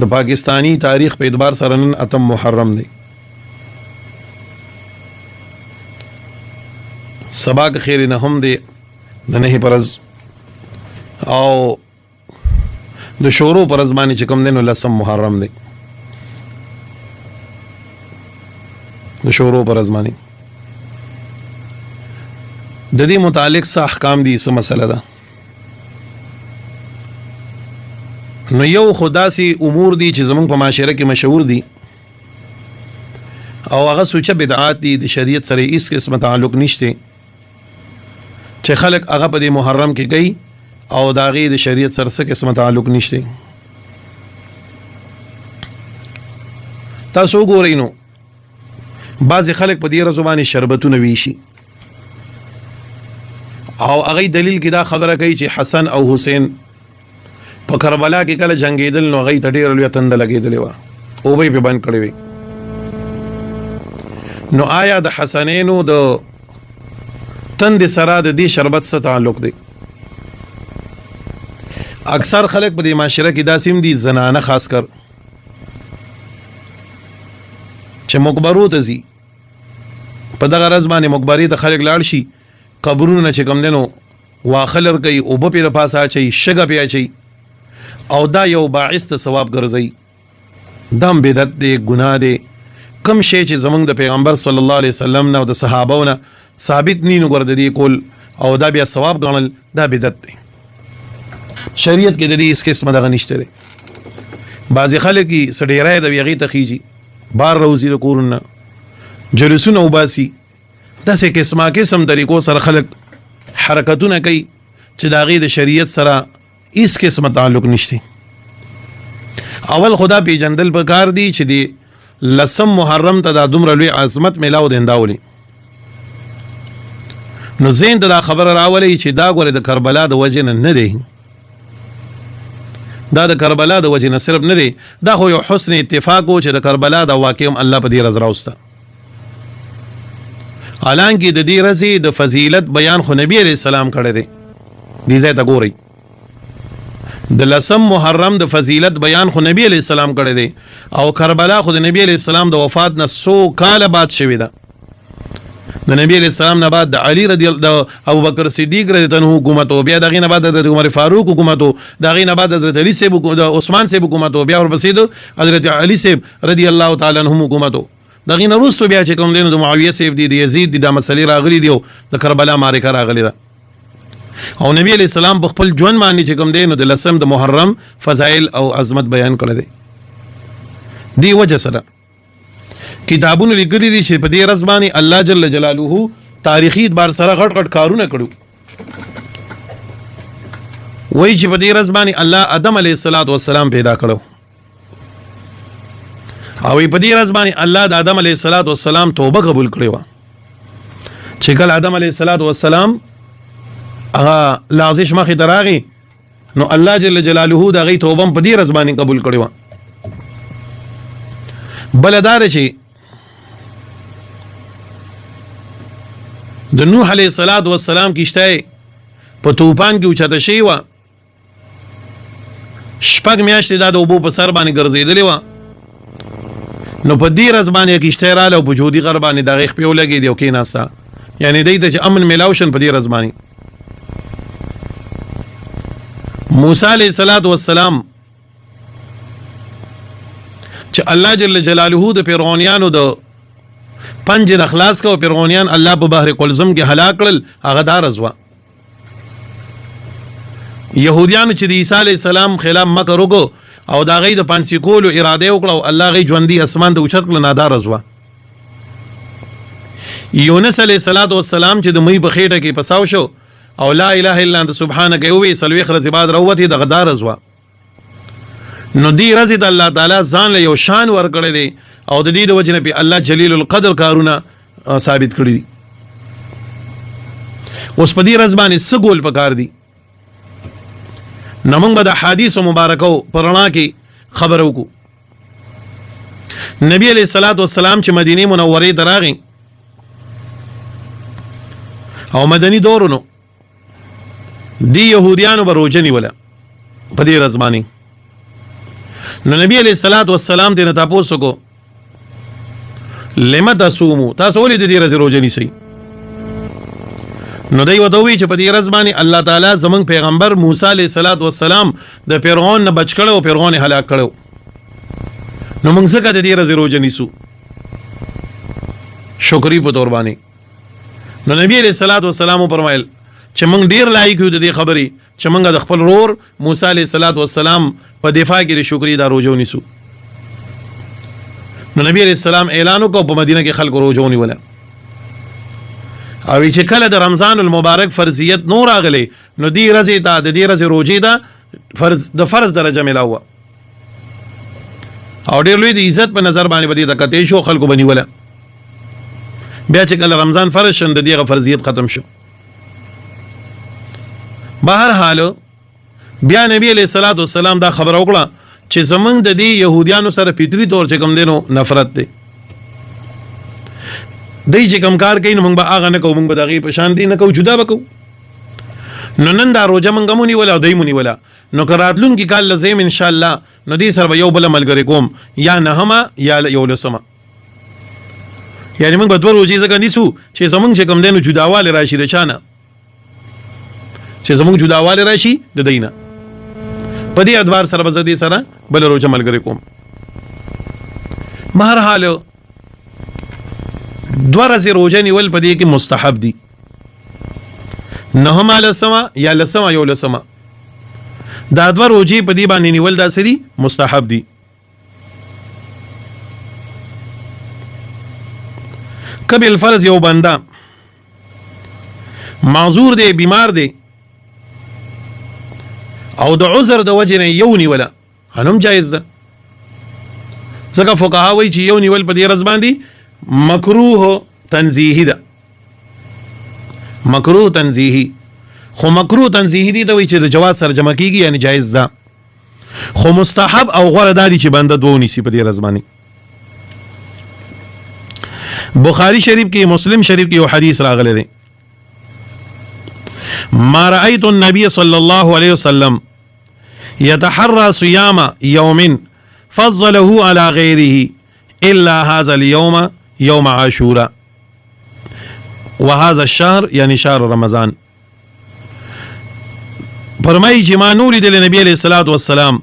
د پاکستانی تاریخ په اعتبار سره نن اتم محرم دی. سبا که خیر نه هم دی د نه پرز او د شورو پرز باندې چې کوم دی نو لسم محرم دی. د شورو پرز باندې د دې متعلق څه احکام دي، څه مسله ده. نو یو خداسي امور دي چې زمونږ په معاشره کې مشهور دي او هغه سوچه بدعات دي، د شریعت سره هیڅ قسمه تعلق نشته چې خلک هغه په دې محرم کې کوي او د هغې د شریعت سره څه قسمه تعلق نشته. تاسو وګورئ نو بعضې خلک په دې ورځو باندې شربتونه ویشي او هغه دلیل کې دا خبره کوي چې حسن او حسین په کربلا کې کله جنگیدل نو هغه ته ډېره لویه تنده لګېدلې وه، اوبه یې پې بند کړې وې. نو آیا د حسنینو د تندې سره د دې شربت څه تعلق دی؟ اکثر خلک په دې معاشره کې داسې هم دي، زنانه خاص کر چې مقبرو ته ځي، په دغه ورځ باندې مقبرې ته خلک لاړ شي، قبرونه چې کوم دی نو واښه لر کوي، اوبه پې له پاسه اچوي، شګه پې اچوي او دا یو باعث ته ثواب ګرځوي. دا هم بدعت دی، ګناه دی. کم شی چې زمونږ د پیغمبر صلی الله علیه وسلم نه او د صحابو نه ثابت نی نو ګور د دې کول او دا بیا ثواب ګڼل، دا بدعت دی. شریعت کې د دې هیڅ قسمه دغه نشته دی. بعضې خلک یې څه ډیری د هغې ته خیږي، بار راوځي د کورونه، جلوسونه وباسي، داسې قسمه قسم طریقو سره خلک حرکتونه کوي چې د هغې د شریعت سره هیڅ قسمه تعلق نشته. اول خدا پیجندل پکار دی چې دی لسم محرم ته دا دومره لوی عظمت میلاو دیندا نو زین ته دا خبر راولي چې دا ګوره د کربلا د وجه نه دی، دا د کربلا د وجه نه صرف نه دی، دا خو یو حسن اتفاق و چې د کربلا د واقع هم الله په دې ورځ راوسته. حالانکه د دې ورځې د فضیلت بیان خو نبی علیہ السلام کړی دی. دې ځای ته ګورئ، د لسم محرم د فضیلت بیان خو نبی علیہ السلام کړی دی او کربلا خو د نبی علیہ السلام د وفات نه 100 کاله بعد شوې ده. د نبی علیہ السلام نه بعد د علی رضی الله، د ابوبکر صدیق رضی الله عنه حکومت او بیا دغه نه بعد د عمر فاروق حکومت او دغه نه بعد حضرت علی صاحب، د عثمان صاحب حکومت او بیا ورپسې د حضرت علی صاحب رضی الله تعالی عنهم حکومت. دغه نه وروسته بیا چې کوم دین د معاویه صاحب دی، د یزید دی، د مسلې راغلي دی او د کربلا معرکه راغلي ده. او نبی علیہ السلام په خپل ژوند باندې چې کوم دی نو د لسم د محرم فضایل او عظمت بیان کړی دی. دی وجه سره کتابونه لیکلي دي چې په دې ورځ باندې الله جل جلاله تاریخي اعتبار سره غټ غټ کارونه کړو. وایي چې په دې ورځ باندې الله آدم علیه السلام پیدا کړو او په دې ورځ باندې الله د آدم علیه السلام توبه قبول کړې وه. چې کله آدم علیه السلام هغه لازش مخې ته راغی نو الله جل جلاله د هغې توبه هم په دې ورځ باندې قبول کړې وه. بله دا ده چې د نوح علیه السلام کشته په طوفان کې اوچته شوې وه، 6 میاشتې دا د اوبو په سر باندې ګرځېدلې وه. نو په دې ورځ باندې کشته راله او په جودي غر باندې د هغې خپې ولګېدې او کېناسته، یعنې دی ته چې امن میلاو شن په دې ورځ باندې. موسی علیه السلام چې الله جل جلاله د فرعونیانو د پنج نه خلاص کو، فرعونیان الله په بحر قلزم کې هلاک کړل، هغه دا ورځ وه. یهودیانو چې د عیسی علیه السلام خلاف مکر وکړو او د هغې د پانسي کولو اراده وکړه او الله هغې ژوندي اسمان ته اوچت کړه، دا ورځ وه. یونس علیه السلام چې د مۍ په خېټه کې پساو شو او لا اله الا انت سبحانک یووی 40 ورځې بعد راووتې، دغه دا ورځ وه. نو دې ورځې ته الله تعالی ځان له یو شان ورکړی دی او د دې د وجې نه پې الله جلیل القدر کارونه ثابت کړي دي. اوس په دې ورځ باندې څه ګول پکار دي؟ نو موږ به د حدیثو مبارکو په رڼا کې خبره وکړو. نبی علیه السلام چې مدینې منورې ته راغی او مدني دورونو دی یهودیانو به روژه نیوله په دې ورځ باندې. نو نبی علیہ الصلوۃ والسلام دې نه تاسو کو لم تصوموا تاسو ولې د دې ورځې روزه نیسئ؟ نو دوی ودوي چې په دې ورځ باندې الله تعالی زمونږ پیغمبر موسی علیہ الصلوۃ والسلام د فرعون نه بچ کړو او فرعون هلاک کړو. نو موږ څنګه د دې ورځې روزه نیسو؟ شکرې په تور باندې. نو نبی علیہ الصلوۃ والسلام فرمایل چې موږ ډیر لایق یو د دې خبرې چې موږ د خپل رور موسی علیہ الصلوۃ والسلام په دفاع کې د شکرې دا روزه ونیسو. نو نبی علیہ السلام اعلان وکړ په مدینه کې خلکو روزه ونیوله. او چې کله د رمضان المبارک فرضیت نور راغلی نو دې ورځې ته د دې ورځې روزې ته فرض درجه ملاوه او ډېر لوی د عزت په نظر باندې بدې د کتې شو خلکو بنیوله. بیا چې کله رمضان فرض شون د دې فرضیت ختم شو. بهر حال بیا نبی علیہ الصلوۃ والسلام دا خبر وکړه چې زمونږ د دې يهوديانو سره فطري طور چې کوم دینو نفرت دی. دای چې کوم کار کوي نو موږ به هغه نه کوو، موږ به دغه په شان دي نه کوو، جدا وکړو. نو نن دا روزه موږ مونږ ولا دای مونږ ولا نو کراتلون کې کال لزم ان شاء الله نو دې سره یو بل ملګری کوم یا نه هما یا یو لسمه. یعنی موږ به دوه روزې ځکه نیسو چې زمونږ چې کوم دینو جداواله راشي د چانه، چې زمونږ جداواله راشي د دینه په دې ادوار سره به دې سره بل روزه ملګری کوم. بهر حال دوه ورځې روزه نیول په دې کې مستحب دي. نهمه لسمه یا لسمه یو لسمه دا دوه روزې په دې باندې نیول دا سری مستحب دي. کبه الفرض یو بنده معذور دی، بیمار دی او د عذر د وجه نه یو نیوله هم جایز ده. ځکه فقها وایي چې یو نیول په دې ورځ باندې مکروه تنزیهی ده، مکروه تنزیهی. خو مکروه تنزیهی دي ته وایي چې د جواز سره جمع کیږي یعنی جایز ده. خو مستحب او غوړه داري چې بنده دوه نیسي په دې ورځ باندې. بخاری شریف کې مسلم شریف کې یو حدیث راغلی دی ما رأيت النبي صلى الله عليه وسلم يتحرى صيام يوم فضله على غيره إلا هذا اليوم يوم عاشوراء وهذا الشهر يعني شهر رمضان. فرمایي چې ما نور دل نبی علیہ الصلوۃ والسلام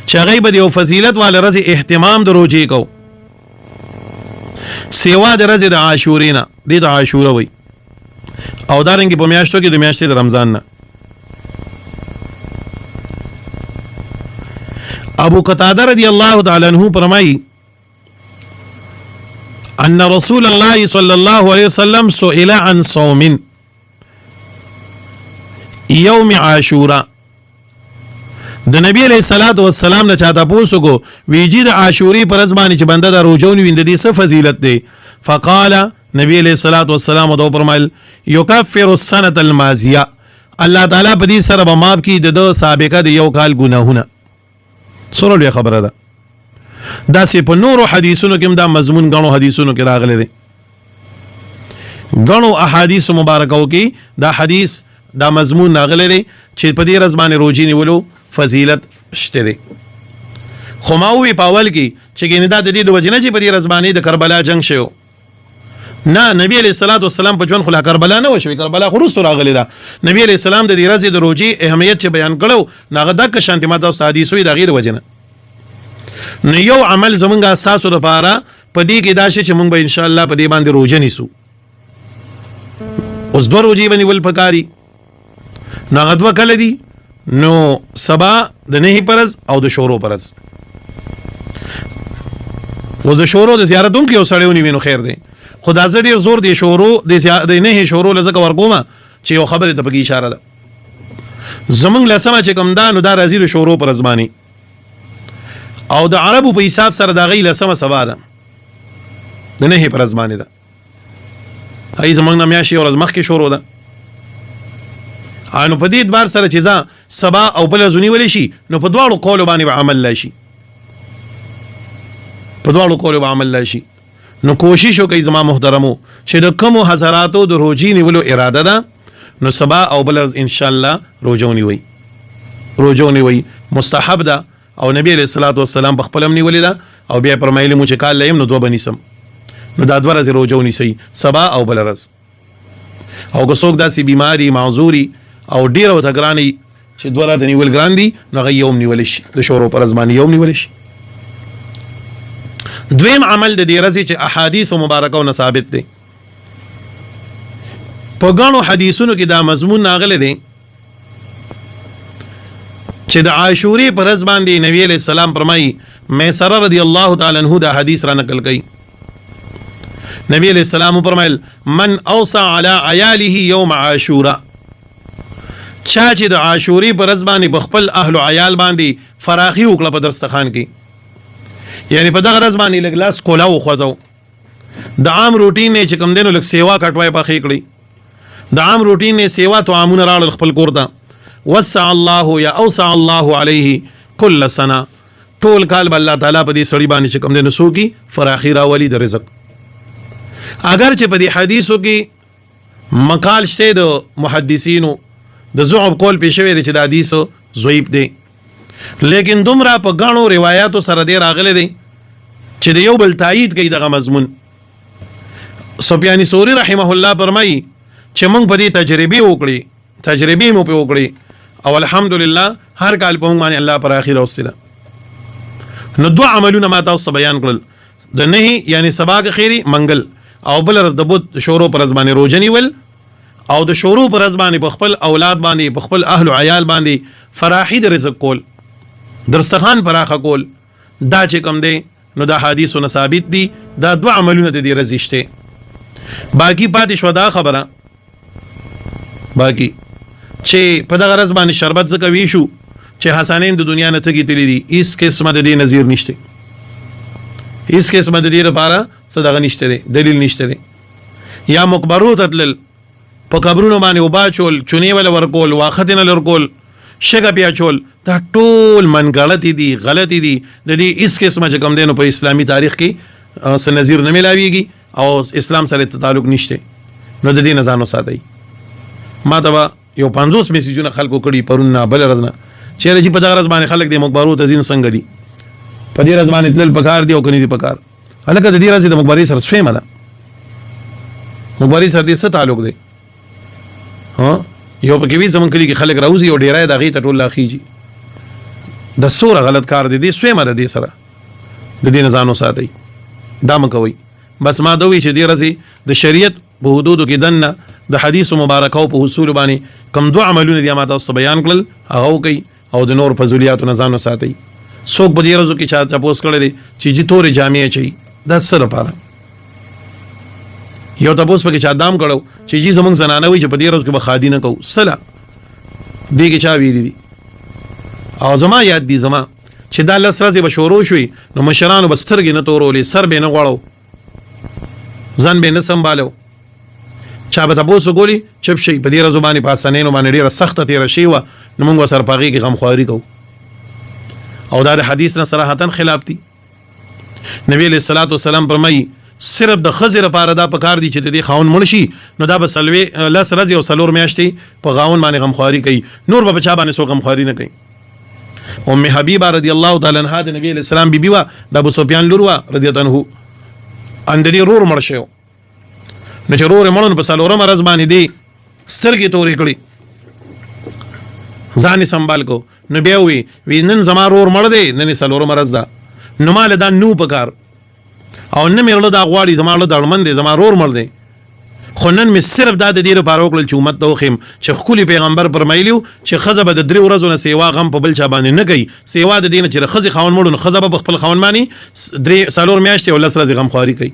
چې هغه به یو فضیلت والا ورځ اهتمام د روزې کو سیوا د ورځې د عاشورینا د عاشورا وي او دارنګ په میاشتو کې د میاشتې د رمضان نه. ابو قتاده رضی الله تعالی عنہ فرمایي ان رسول الله صلی الله علیه وسلم سئل عن صوم یوم عاشوراء. د نبی علیہ الصلوۃ والسلام نه چاته پوښتنه کو ویجی د عاشوري پر ځبانه چې بنده د روزونی ویند دي څه فضیلت دی؟ فقال نبی علیہ الصلوۃ والسلام دو فرمایل یکفر السنه الماضیه الله تعالی په دې سره به معاف کړي د سابقه د یو کال ګناهونه. سره لوی خبره ده. دا سه په نورو حدیثونو کې دا مضمون غنو حدیثونو کې راغلي دي، غنو احادیث مبارکاو کې دا حدیث دا مضمون راغلي دي چې په دې رزمانه روزي نیولو فضیلت شته دي. خو ما وی پاول کې چې ګینه دا د دې د وجنه چې په دې رزمانه د کربلا جنگ شو نه نبی علیہ الصلوۃ والسلام په جون خلا کربلا نه وشوي، کربلا خو رسول راغلی دا. نبی علیہ السلام د دې ورځې د روزي اهمیت چې بیان کړو ناغه د شانتی ماته او حدیث وی د غیر وجنه نو یو عمل زمونږه اساسو لپاره په دې کې دا شي چې مونږ به ان شاء الله په دې باندې روزه نیسو. اوس دوه روزي باندې ول پکاري ناغه دوه کله دي نو سبا د نه پرز او د شورو پرز و د شورو د زیارتون کې وسړیونی وینو خیر دی. خدا زړی زور دی شورو د نه شورو لزکه ورګوما چې یو خبره ته پکې اشاره ده. زمونږ لسمه چې کوم دا نو دا راځي د شورو پر ځمانی او د عربو په حساب سره دا غي لسمه سبا ده د نه پر ځمانی ده. هي زمونږ نامیا شي ورځ مخکې شورو ده. انو په دې اعتبار سره چې ځا سبا او بل زونی ولې شي نو په دواړو قول باندې عمل لاشي، په دواړو قول باندې عمل لاشي. نو کوشش وکړئ زما محترمو چې د کوم حضراتو د روزي نیولو اراده ده نو سبا او بل ان شاء الله روزه ونیوي. روزه ونیوي مستحب ده او نبی علیہ الصلوۃ والسلام په خپل نیولې ده او بیا فرمایلی مو چې کال لیم نو دوه بنیسم نو دا دوه ورځې روزه ونیسي سبا او بل ورځ او که څوک داسې بیماری معذوري او ډیر او تګرانی چې دوه ورځې نیول ګران دي نو هغه یوم نیول شي د شورو پر ازمانی یوم نیول شي دویم عمل د دې ورځې چې احادیث مبارکه او ثابت دي په غاڼو حدیثونو کې دا مضمون ناغله دي چې د عاشورې پر ورځ باندې نبی علیہ السلام فرمایي میسره رضی الله تعالی عنہ دا حدیث را نقل کړي نبی علیہ السلام فرمایل من اوصى على عياله يوم عاشورا چا چې د عاشورې پر ورځ باندې بخپل اهل او عیال باندې فراخي وکړه په درستخان کې یعنی په دغه ورځ باندې لګلاس کولا وخوځو د عام روټین نه چې کوم دینو لک سیوا کټوي په خې کړی د عام روټین نه سیوا تو عامونه راړل خپل کور ته وسع الله یا اوسع الله علیه کل سنه ټول کال به الله تعالی په دې سړی باندې چې کوم دینو سو کی فراخي راولي د رزق اگر چې په دې حدیثو کې مقال شته د محدثینو د ضعف کول پیښوي دي چې د حدیثو ضعیف دي لیکن دومره په غاڼو روایتو سره دی راغلي دي چې د یو بل تایید کوي دغه مضمون سفیان ثوری رحمه الله فرمایي چې موږ په دې تجربه مو په وکړي او الحمدلله هر کال په موږ باندې الله پر اخر اوستله نو دوه عملونه ما تاسو بیان کړل د نه یعنی سبا خیری منګل او بل ورځ د بود شورو پر ځبانه روزنی ول او د شورو پر ځبانه په خپل اولاد باندې په خپل اهل او عیال باندې فراحي د رزق کول درستخان پراخه کول دا چې کوم دی نو دا حدیثونه ثابت دي دا دوه عملونه د دې رزشته باقی پاتې شو دا خبره باقی چې په دغه ورځ باندې شربت زکه وی شو چې حسنین د دنیا نه تګی تللی دي هیڅ قسمه د دې نظیر نشته هیڅ قسمه د دې لپاره صدقه نشته دلیل نشته یا مقبرو تدلل په قبرونو باندې وبا چول چونی ول ورکول واختنه لرکول شګه بیا چول دا ټول من غلطی دي د دې هیڅ قسمه چې کوم دینو په اسلامي تاریخ کې څه نظیر نه ملاويږي او اسلام سره تعلق نشته نو د دې نه ځانو ساتي ما ته یو 50 میسجونه خلکو کړي پرونه بل رضنه چیرې چې په دغه ورځ باندې خلک د مقبرو تزین څنګه دي په دې ورځ باندې تل پکار دی او کني دي پکار هلکه د دې ورځ د مقبري سره شوي مله مقبري سره دې څه تعلق دی ها یو پکې وی زمون کلی کې خلک راوځي او ډیرای د غي ته ټول لاخیږي د سوره غلط کار دی دې شوي مله دې سره د دې نه ځانو ساتي دا مکوي بس ما دوی چې دې ورځ د شریعت په حدودو کې دنه د حدیث مبارکاو په اصول باندې کم دوه عملونه دي ما تاسو بیان کړل هغه کوي او د نور فضیلاتو نه ځانو ساتي څوک په دې ورځو کې چا پوس کړی دی چې جې تورې جامې چي دا سره لپاره یو تاسو په کې چا دام کړو چې جې زمونږ زنانه وي چې په دې ورځو کې به خادي نه کوو سلا دې کې چا ویلي دي او زما یاد دي زما چې دا لس ورځې به شروع شوي نو مشرانو بسترګې نه تورولې سر به نه غواړو ځان به نه سنبالو چا به تاسو ګولي چپ شي په دې ورځو باندې پاسنینو باندې ډیره سخته تیر شي و نو موږ سره پاغي کې غمخواري کوو او دا د حدیث نه صراحتا خلاف دي نبی علیہ الصلوۃ والسلام فرمایي صرف د خزر لپاره دا پکار دي چې د خاون منشي نو دا به سلوي لس ورځې او سلور میاشتې په غاون باندې غمخواري کوي نور به چا باندې سو غمخواري نه کوي ام حبیبه رضی الله تعالی عنها د نبی علیہ السلام بیبي وا د ابو سفیان لور وا رضی الله عنه اندري رور مړ شو نو چې رور مړون په سلورم ورځ باندې دی سترګې تورې کړې ځان سنبال کو نو بیا وی نن زما رور مړ دی نن سلورم ورځ دا نو مال دا نو پکار او نه مېړه دا غواړي زما له دړمن دی زما رور مړ دی خو نن مې صرف دا د دې لپاره وکړل چې امت ته وخیم چې خولي پیغمبر فرمایلیو چې خزه به د 3 ورځو نه سیوا غم په بل چا باندې نه کوي سیوا د دین چې خزه خاون مړو نه خزه به خپل خاون باندې 3 سالور میاشتې او 10 ورځې غم خواري کوي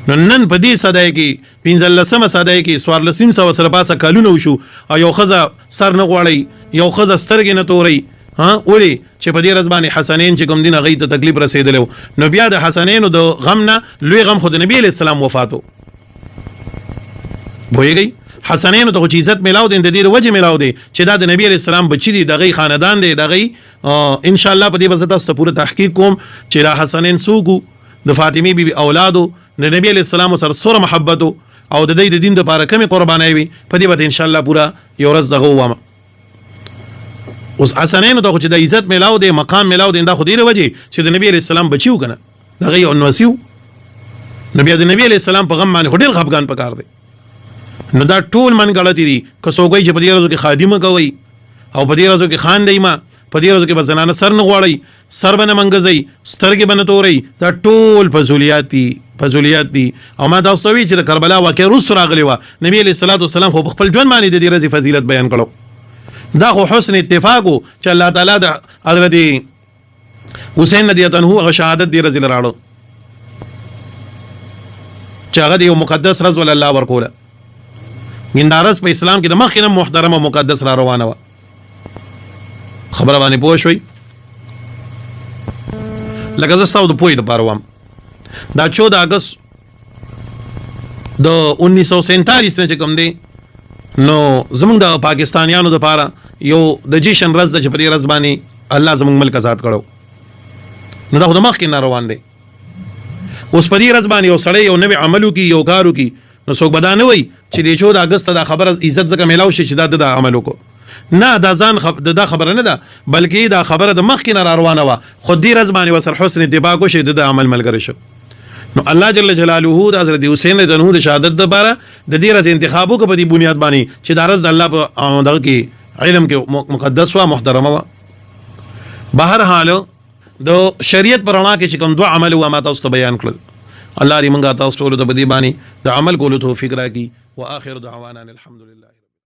نو نن په دې صدای کې 15 صدای کې 1400 سره پاسه کالونه وشو او یو خزه سر نه غواړي یو خزه سترګې نه توري ها ولي چې په دې ورځ باندې حسنین چې کوم دین غي ته تکلیف رسیدلو نو بیا د حسنینو د غم نه لوی غم خود نبی علیہ السلام وفاتو بوېږي حسنین ته چې عزت ملاو دي د دې وجه ملاو دي چې دا د نبی علیہ السلام بچی دي دغه خاندان دي دغه ان شاء الله په دې وسه تاسو پوره تحقیق کوم چې را حسنین سوګو د فاطمه بیبي اولادو د نبی علیہ السلام سره سره محبت او د دې د دین لپاره کمی قربانای وي په دې به ان شاء الله پورا یو ورځ دغه وامه اوس حسنین ته چې د عزت ملاو دی مقام ملاو دی دا خو ډیره وجه چې د نبی علیہ السلام بچیو کنه دغه یو نوسیو نبی علیہ السلام په غم باندې ډیر خفګان پکار دی نو دا ټول من غلطی دي که څوک چې په دې ورځو کې خادمه کوي او په دې ورځو کې خان دی ما په دې ورځو کې به زنانه سر نه غواړي سر به نه منګزي سترګې به نه توري دا ټول فضولیات دي او ما دا وسوي چې د کربلا واقع روس راغلی و نبی علیہ الصلوۃ والسلام خو خپل ژوند باندې د دې ورځې فضیلت بیان کړو دا خو حسن اتفاق چې الله تعالی د حضرت حسین رضی الله عنه هغه شهادت دی رضی الله چې هغه یو مقدس رز ول الله ورکوله ګندارس په اسلام کې د مخینه محترم او مقدس را روانه و خبره باندې پوه شوي لکه زه ستاسو د پوهې دپاره وم دا 14 اګست د 1947 نه چې کوم دی نو زمونږ د پاکستانیانو دپاره یو د جشن ورځ ده چې په دې ورځ باندې الله زمونږ ملک آزاد کړو نو دا خو د مخکې نه روان دی اوس په دې ورځ باندې یو سړی یو نوی عمل وکړي یو کار وکړي نو څوک به دا نه وایي چې د 14 اګست دا خبره عزت ځکه میلاو شي چې دا د عمل وکړو نه دا ځان دا خبره نه ده بلکې دا خبره د مخکې نه را روانه وه خو دې ورځ باندې ورسره حسن اتفاق وشي د عمل ملګری شو نو الله جل جلاله د حضرت حسین رضی الله عنه د شهادت دپاره د دې ورځې انتخاب وکړه په دې بنیاد باندې چې دا ورځ د الله په دغه کې علم کې مقدس وه محترمه وه بهر حال د شریعت په رڼا کې چې کوم 2 عمل وه ما تاسو ته بیان کړل الله دې موږ تاسو ټولو ته په دې باندې د عمل کولو توفیق راکړي واخر دعوانا الحمد لله